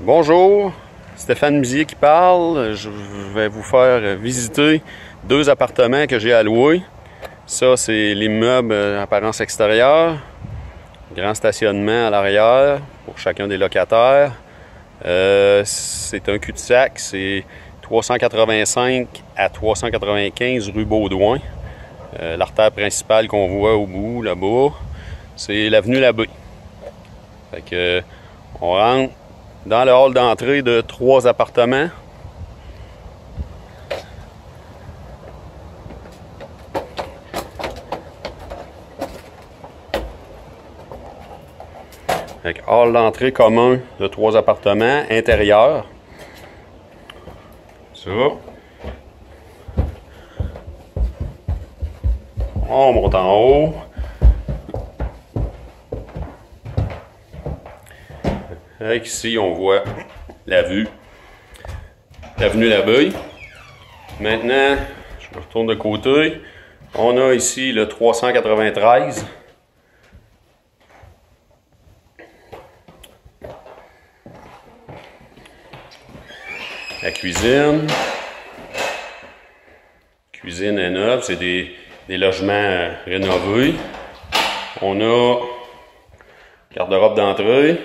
Bonjour, Stéphane Misier qui parle. Je vais vous faire visiter deux appartements que j'ai à louer. Ça, c'est l'immeuble apparence extérieure. Grand stationnement à l'arrière pour chacun des locataires. C'est un cul-de-sac, c'est 385 à 395 rue Baudouin. L'artère principale qu'on voit au bout, là-bas, c'est l'avenue Labbé. Fait que, on rentre dans le hall d'entrée de 3 appartements. Fait que hall d'entrée commun de 3 appartements, intérieur. Ça. On monte en haut. Fait ici, on voit la vue. L'avenue Labbé. Maintenant, je me retourne de côté. On a ici le 393. La cuisine. Cuisine est neuve, c'est des logements rénovés. On a garde-robe d'entrée.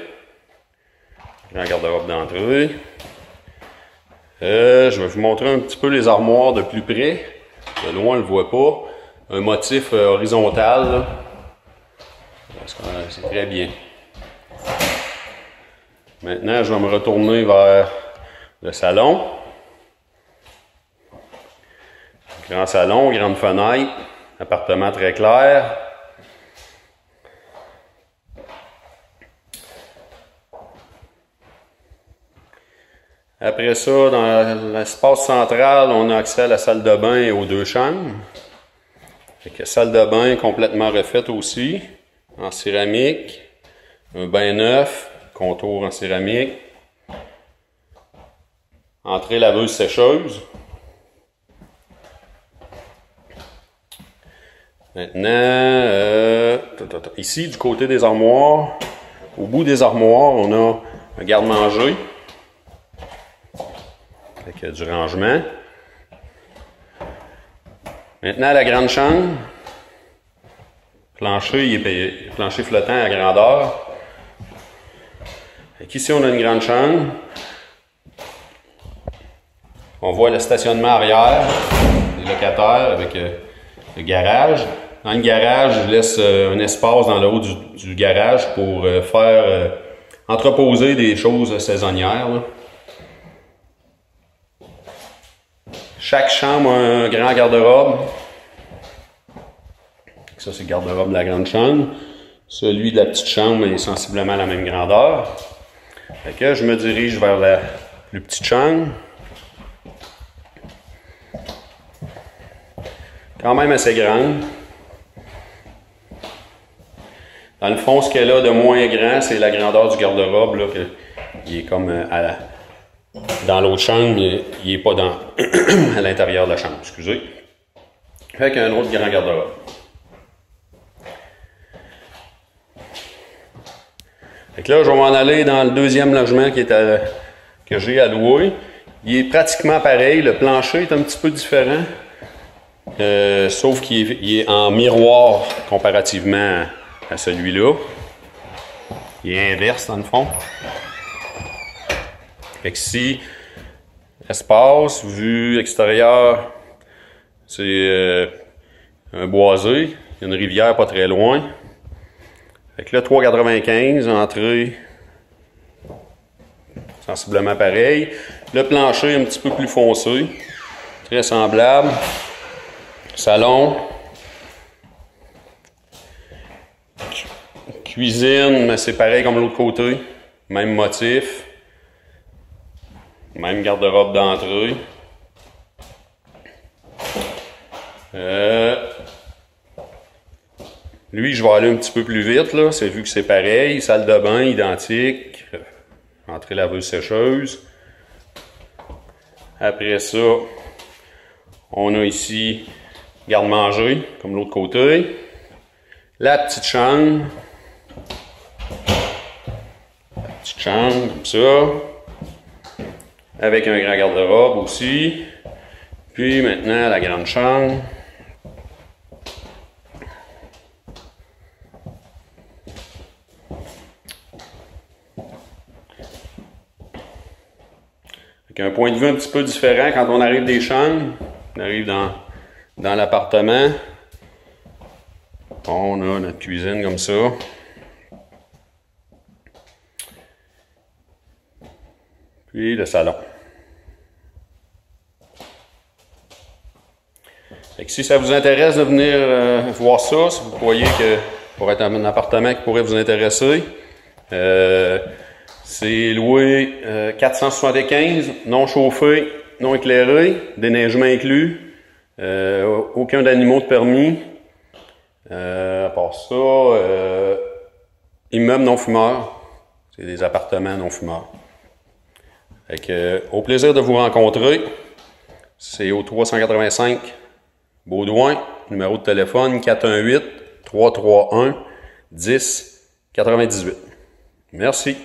Grand garde-robe d'entrée. Je vais vous montrer un petit peu les armoires de plus près. De loin, on ne le voit pas. Un motif horizontal. Là. C'est très bien. Maintenant, je vais me retourner vers le salon. Grand salon, grande fenêtre. Appartement très clair. Après ça, dans l'espace central, on a accès à la salle de bain et aux 2 chambres. Fait que salle de bain complètement refaite aussi, en céramique. Un bain neuf, contour en céramique. Entrée laveuse sécheuse. Maintenant, ici, du côté des armoires, au bout des armoires, on a un garde-manger. Avec du rangement. Maintenant, la grande chambre. Plancher, il est plancher flottant à grandeur. Ici, on a une grande chambre. On voit le stationnement arrière des locataires avec le garage. Dans le garage, je laisse un espace dans le haut du garage pour faire entreposer des choses saisonnières. Là. Chaque chambre a un grand garde-robe. Ça, c'est le garde-robe de la grande chambre. Celui de la petite chambre est sensiblement à la même grandeur. Fait que je me dirige vers la plus petite chambre. Quand même assez grande. Dans le fond, ce qu'elle a de moins grand, c'est la grandeur du garde-robe, là, qui est comme dans l'autre chambre, il n'est pas à l'intérieur de la chambre, excusez. Fait qu'il y a un autre grand garde-robe. Fait que là, je vais m'en aller dans le deuxième logement que j'ai à louer. Il est pratiquement pareil, le plancher est un petit peu différent. Sauf qu'il est en miroir comparativement à celui-là. Il est inverse dans le fond. Fait que ici, espace, vue extérieure, c'est un boisé. Il y a une rivière pas très loin. Fait que là, 3,95, entrée sensiblement pareil. Le plancher un petit peu plus foncé, très semblable. Salon. Cuisine, mais c'est pareil comme l'autre côté. Même motif. Même garde-robe d'entrée. Lui, je vais aller un petit peu plus vite, là. C'est vu que c'est pareil. Salle de bain, identique. Entrée laveuse sécheuse. Après ça, on a ici garde-manger, comme l'autre côté. La petite chambre. Petite chambre, comme ça. avec un grand garde-robe aussi. Puis maintenant, la grande chambre. Avec un point de vue un petit peu différent quand on arrive des chambres. On arrive dans l'appartement. On a notre cuisine comme ça. Puis le salon. Fait que si ça vous intéresse de venir voir ça, si vous croyez que pour être un appartement qui pourrait vous intéresser, c'est loué 475, non chauffé, non éclairé, déneigement inclus, aucun d'animaux de permis. À part ça, immeuble non fumeur, c'est des appartements non fumeurs. Fait que, au plaisir de vous rencontrer, c'est au 385 Baudouin, numéro de téléphone 418-331-1098. Merci.